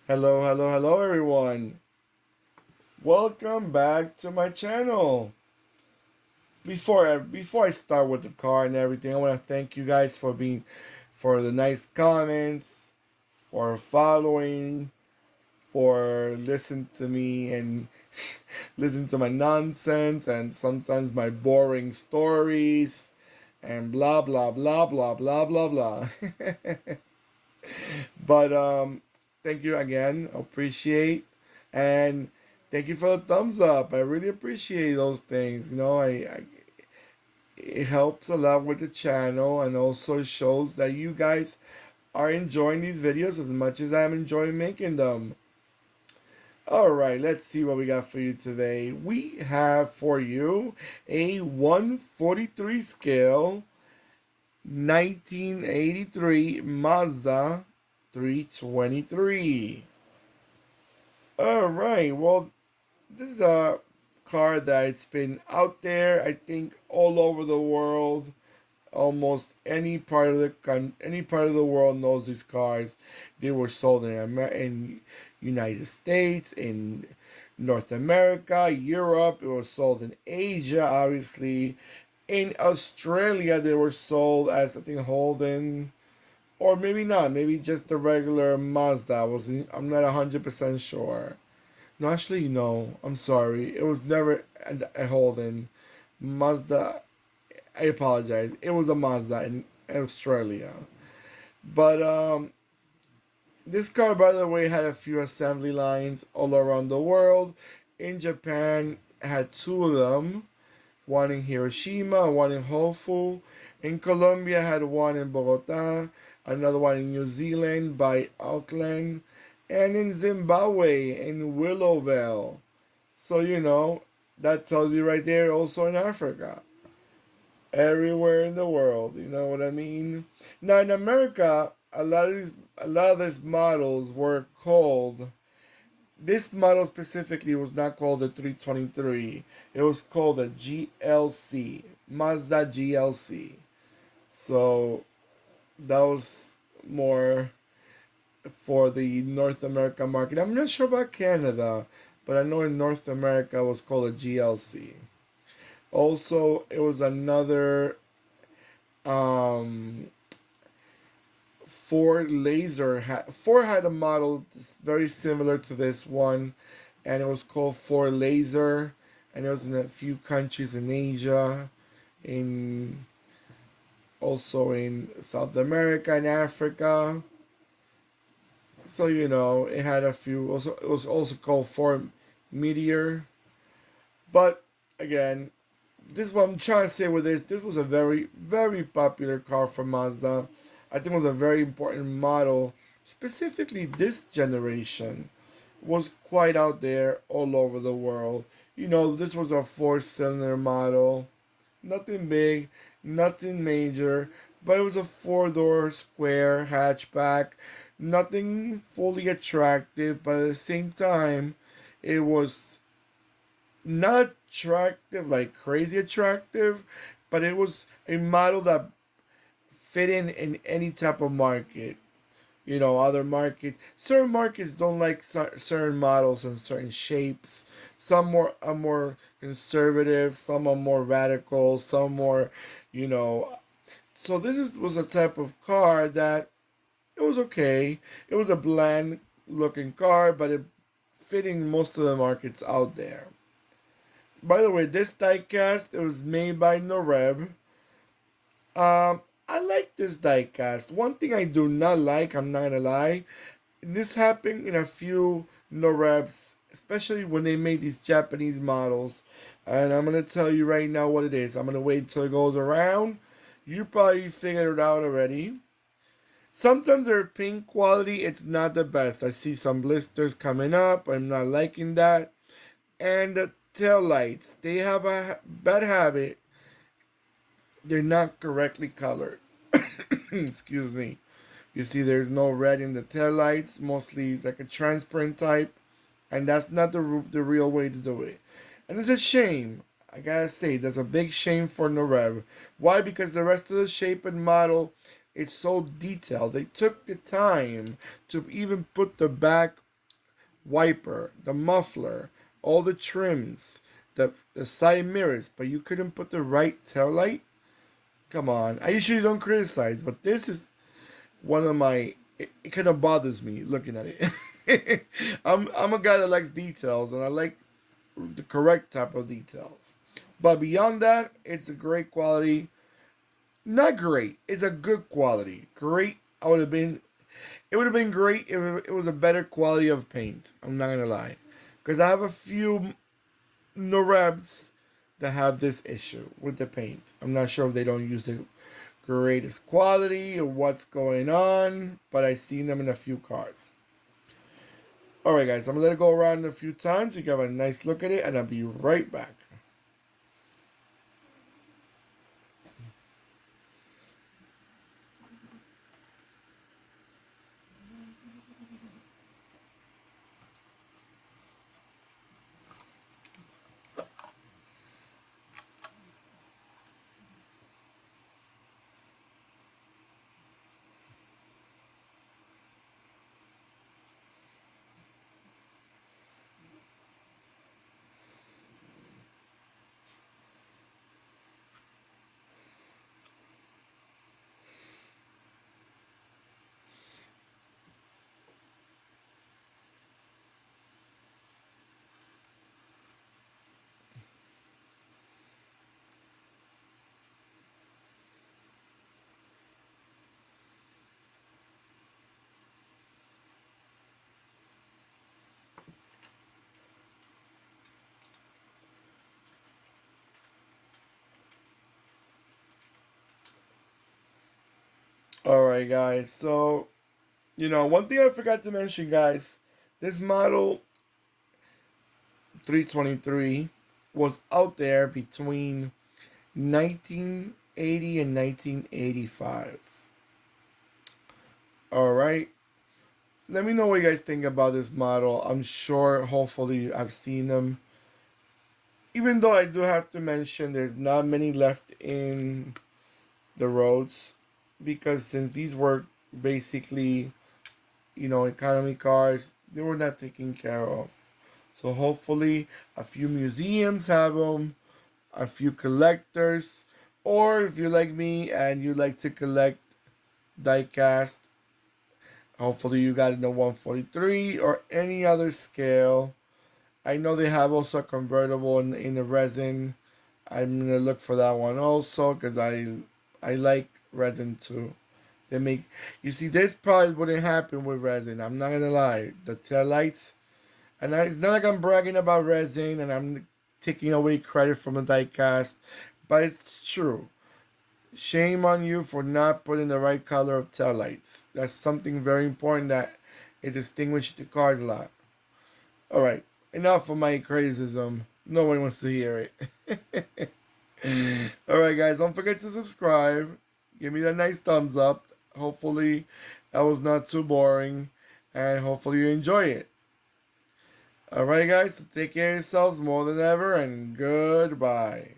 Hello, hello, hello, everyone. Welcome back to my channel. Before I start with the car and everything, I want to thank you guys for the nice comments, for following, for listening to me and listen to my nonsense and sometimes my boring stories and blah blah blah blah blah blah blah. But thank you again. Appreciate and thank you for the thumbs up. I really appreciate those things. I it helps a lot with the channel and also shows that you guys are enjoying these videos as much as I'm enjoying making them. All right, let's see what we got for you today. We have for you a 143 scale 1983 Mazda 323. All right. Well, this is a car that's been out there. I think all over the world. Almost any part of the world knows these cars. They were sold in United States, in North America, Europe. It was sold in Asia, obviously. In Australia, they were sold as I think Holden, or maybe not. Maybe just the regular Mazda. I'm not 100% sure. No, actually, no. I'm sorry. It was never a Holden. Mazda. I apologize. It was a Mazda in Australia. But this car, by the way, had a few assembly lines all around the world. In Japan, had two of them. One in Hiroshima, one in Hofu. In Colombia, had one in Bogota, another one in New Zealand by Auckland, and in Zimbabwe in Willowville. So that tells you right there. Also in Africa, everywhere in the world. You know what I mean? Now in America, a lot of these models were called. This model specifically was not called the 323. It was called a GLC, Mazda GLC. So that was more for the North America market. I'm not sure about Canada, but I know in North America it was called a GLC. Also, it was another um, Ford had a model very similar to this one, and it was called Ford Laser, and it was in a few countries in Asia, in also in South America and Africa. So it had a few. Also, it was also called Ford Meteor. But again, this is what I'm trying to say with this. This was a very, very popular car for Mazda. I think it was a very important model. Specifically, this generation was quite out there all over the world. This was a four-cylinder model. Nothing big, nothing major, but it was a four-door square hatchback. Nothing fully attractive, but at the same time, it was not attractive, like crazy attractive, but it was a model that fit in any type of market. Other markets, certain markets don't like certain models and certain shapes. Some more are more conservative, some are more radical, some more, you know. So was a type of car that it was okay. It was a bland looking car, but it fitting most of the markets out there. By the way, this diecast it was made by Norev. I like this diecast. One thing I do not like, I'm not gonna lie, this happened in a few Norevs, especially when they made these Japanese models. And I'm gonna tell you right now what it is. I'm gonna wait until it goes around. You probably figured it out already. Sometimes their paint quality it's not the best. I see some blisters coming up. I'm not liking that. And the tail lights, they have a bad habit. They're not correctly colored. Excuse me. You see, there's no red in the tail lights. Mostly, it's like a transparent type, and that's not the real way to do it. And it's a shame. I gotta say, there's a big shame for Norev. Why? Because the rest of the shape and model, it's so detailed. They took the time to even put the back wiper, the muffler, all the trims, the side mirrors, but you couldn't put the right tail light? Come on. I usually don't criticize, but this is one of my. It kind of bothers me looking at it. I'm a guy that likes details, and I like the correct type of details. But beyond that, it's a great quality. Not great. It's a good quality. Great. I would have been. It would have been great if it was a better quality of paint. I'm not gonna lie, because I have a few Norevs that have this issue with the paint. I'm not sure if they don't use the greatest quality or what's going on, but I've seen them in a few cars. Alright, guys, I'm gonna let it go around a few times so you can have a nice look at it, and I'll be right back. Alright, guys, so, one thing I forgot to mention, guys, this model 323 was out there between 1980 and 1985. All right. Let me know what you guys think about this model. I'm sure, hopefully, I've seen them. Even though I do have to mention there's not many left in the roads, because since these were basically, economy cars, they were not taken care of. So hopefully, a few museums have them, a few collectors, or if you're like me and you like to collect diecast, hopefully you got it in the 143 or any other scale. I know they have also a convertible in the resin. I'm gonna look for that one also because I like resin too. They make, you see, this probably wouldn't happen with resin. I'm not gonna lie. The tail lights, and it's not like I'm bragging about resin and I'm taking away credit from the diecast, but it's true. Shame on you for not putting the right color of tail lights. That's something very important that it distinguishes the cars a lot. Alright, enough of my criticism. No one wants to hear it. Alright, guys, don't forget to subscribe. Give me that nice thumbs up. Hopefully, that was not too boring. And hopefully, you enjoy it. Alright, guys, so take care of yourselves more than ever. And goodbye.